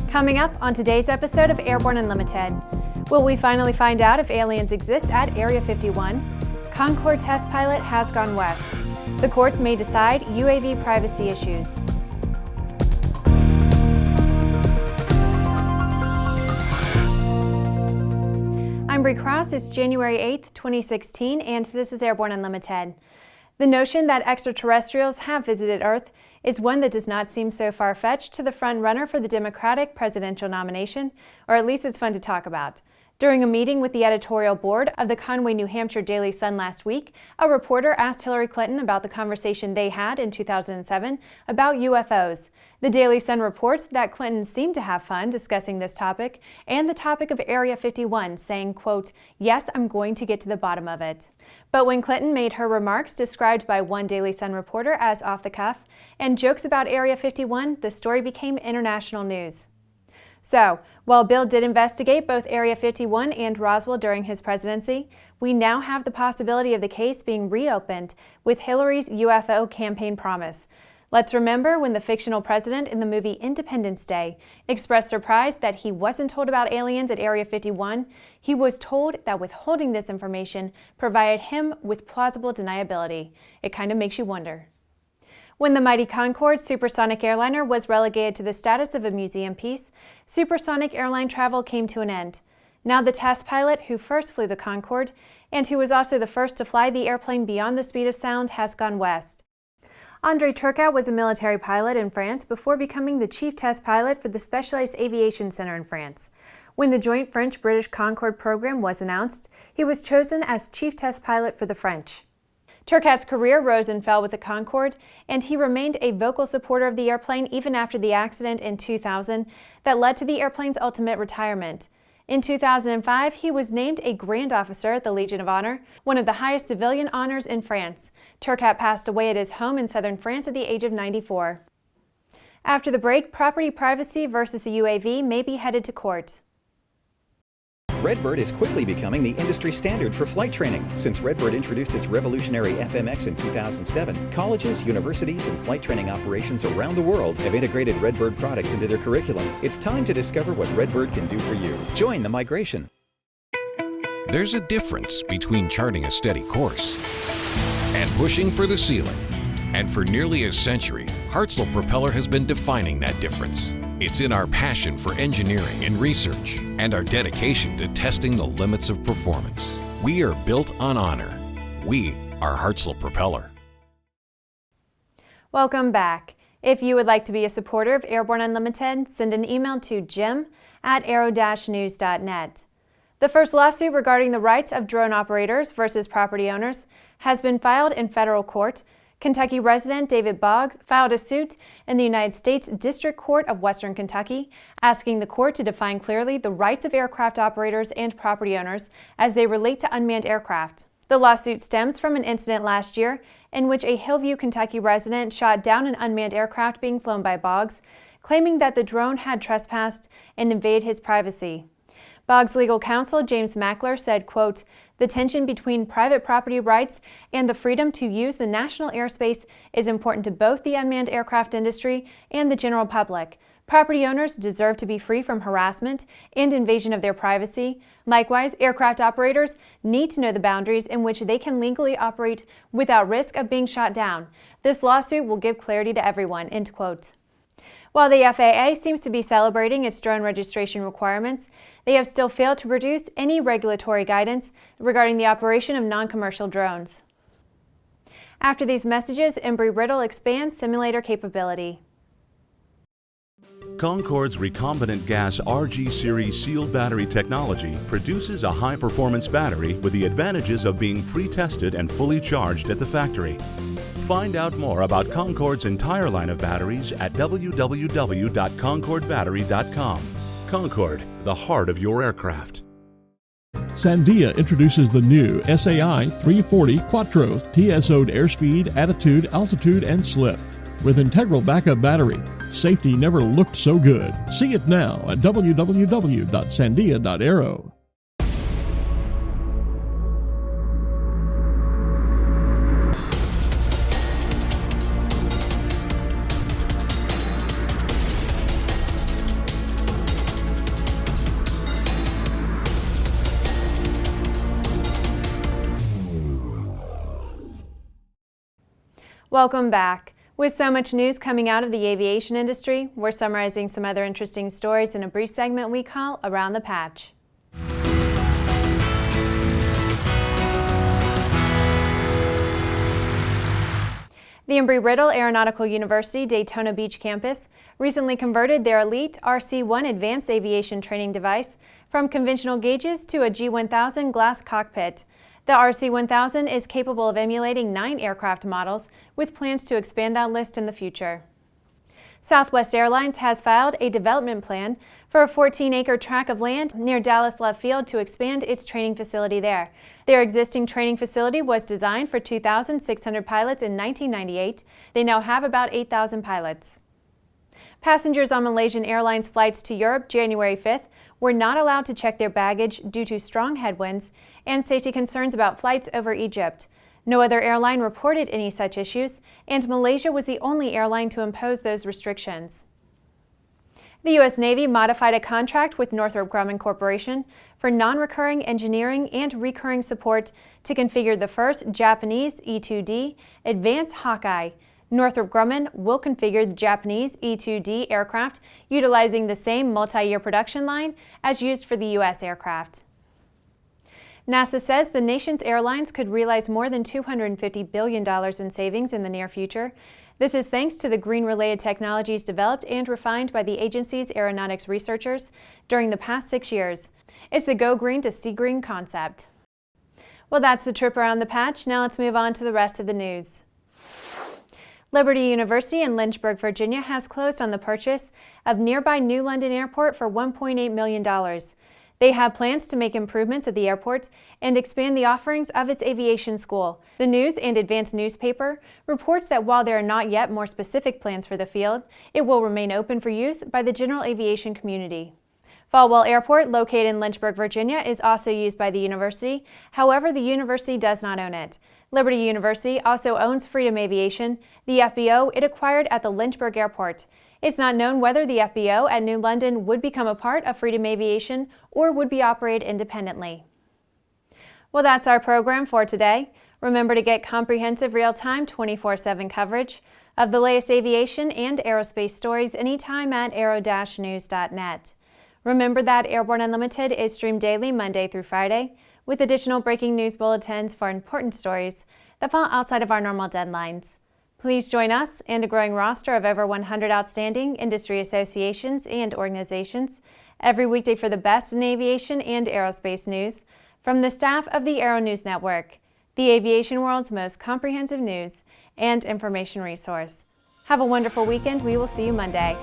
Coming up on today's episode of Airborne Unlimited, will we finally find out if aliens exist at Area 51? Concorde test pilot has gone west. The courts may decide UAV privacy issues. I'm Bree Cross. It's January 8th, 2016, and this is Airborne Unlimited. The notion that extraterrestrials have visited Earth is one that does not seem so far-fetched to the front-runner for the Democratic presidential nomination, or at least it's fun to talk about. During a meeting with the editorial board of the Conway, New Hampshire Daily Sun last week, a reporter asked Hillary Clinton about the conversation they had in 2007 about UFOs. The Daily Sun reports that Clinton seemed to have fun discussing this topic and the topic of Area 51, saying, quote, "Yes, I'm going to get to the bottom of it." But when Clinton made her remarks described by one Daily Sun reporter as off the cuff and jokes about Area 51, the story became international news. So, while Bill did investigate both Area 51 and Roswell during his presidency, we now have the possibility of the case being reopened with Hillary's UFO campaign promise. Let's remember when the fictional president in the movie Independence Day expressed surprise that he wasn't told about aliens at Area 51, he was told that withholding this information provided him with plausible deniability. It kind of makes you wonder. When the mighty Concorde supersonic airliner was relegated to the status of a museum piece, supersonic airline travel came to an end. Now the test pilot who first flew the Concorde, and who was also the first to fly the airplane beyond the speed of sound, has gone west. André Turcat was a military pilot in France before becoming the chief test pilot for the Specialized Aviation Center in France. When the joint French-British Concorde program was announced, he was chosen as chief test pilot for the French. Turcat's career rose and fell with the Concorde, and he remained a vocal supporter of the airplane even after the accident in 2000 that led to the airplane's ultimate retirement. In 2005, he was named a Grand Officer at the Legion of Honor, one of the highest civilian honors in France. Turcat passed away at his home in southern France at the age of 94. After the break, property privacy versus a UAV may be headed to court. Redbird is quickly becoming the industry standard for flight training. Since Redbird introduced its revolutionary FMX in 2007, colleges, universities, and flight training operations around the world have integrated Redbird products into their curriculum. It's time to discover what Redbird can do for you. Join the migration. There's a difference between charting a steady course and pushing for the ceiling. And for nearly a century, Hartzell Propeller has been defining that difference. It's in our passion for engineering and research and our dedication to testing the limits of performance. We are built on honor. We are Hartzell Propeller. Welcome back. If you would like to be a supporter of Airborne Unlimited, send an email to jim@aero-news.net. The first lawsuit regarding the rights of drone operators versus property owners has been filed in federal court. Kentucky resident David Boggs filed a suit in the United States District Court of Western Kentucky, asking the court to define clearly the rights of aircraft operators and property owners as they relate to unmanned aircraft. The lawsuit stems from an incident last year in which a Hillview, Kentucky resident shot down an unmanned aircraft being flown by Boggs, claiming that the drone had trespassed and invaded his privacy. Boggs' legal counsel, James Mackler, said, quote, "The tension between private property rights and the freedom to use the national airspace is important to both the unmanned aircraft industry and the general public. Property owners deserve to be free from harassment and invasion of their privacy. Likewise, aircraft operators need to know the boundaries in which they can legally operate without risk of being shot down. This lawsuit will give clarity to everyone," end quote. While the FAA seems to be celebrating its drone registration requirements, they have still failed to produce any regulatory guidance regarding the operation of non-commercial drones. After these messages, Embry-Riddle expands simulator capability. Concorde's recombinant gas RG series sealed battery technology produces a high-performance battery with the advantages of being pre-tested and fully charged at the factory. Find out more about Concorde's entire line of batteries at www.concordebattery.com. Concorde, the heart of your aircraft. Sandia introduces the new SAI 340 Quattro TSO'd airspeed, attitude, altitude, and slip. With integral backup battery, safety never looked so good. See it now at www.sandia.aero. Welcome back. With so much news coming out of the aviation industry, we're summarizing some other interesting stories in a brief segment we call Around the Patch. The Embry-Riddle Aeronautical University Daytona Beach campus recently converted their elite RC-1 advanced aviation training device from conventional gauges to a G1000 glass cockpit. The RC-1000 is capable of emulating 9 aircraft models, with plans to expand that list in the future. Southwest Airlines has filed a development plan for a 14-acre tract of land near Dallas Love Field to expand its training facility there. Their existing training facility was designed for 2,600 pilots in 1998. They now have about 8,000 pilots. Passengers on Malaysian Airlines flights to Europe January 5th were not allowed to check their baggage due to strong headwinds and safety concerns about flights over Egypt. No other airline reported any such issues, and Malaysia was the only airline to impose those restrictions. The U.S. Navy modified a contract with Northrop Grumman Corporation for non-recurring engineering and recurring support to configure the first Japanese E-2D Advanced Hawkeye. Northrop Grumman will configure the Japanese E-2D aircraft utilizing the same multi-year production line as used for the U.S. aircraft. NASA says the nation's airlines could realize more than $250 billion in savings in the near future. This is thanks to the green-related technologies developed and refined by the agency's aeronautics researchers during the past 6 years. It's the Go Green to See Green concept. Well, that's the trip around the patch. Now let's move on to the rest of the news. Liberty University in Lynchburg, Virginia has closed on the purchase of nearby New London Airport for $1.8 million. They have plans to make improvements at the airport and expand the offerings of its aviation school. The News and Advanced newspaper reports that while there are not yet more specific plans for the field, it will remain open for use by the general aviation community. Falwell Airport, located in Lynchburg, Virginia, is also used by the university. However, the university does not own it. Liberty University also owns Freedom Aviation, the FBO it acquired at the Lynchburg Airport. It's not known whether the FBO at New London would become a part of Freedom Aviation or would be operated independently. Well, that's our program for today. Remember to get comprehensive real-time 24/7 coverage of the latest aviation and aerospace stories anytime at aero-news.net. Remember that Airborne Unlimited is streamed daily Monday through Friday, with additional breaking news bulletins for important stories that fall outside of our normal deadlines. Please join us and a growing roster of over 100 outstanding industry associations and organizations every weekday for the best in aviation and aerospace news from the staff of the Aero-News Network, the aviation world's most comprehensive news and information resource. Have a wonderful weekend. We will see you Monday.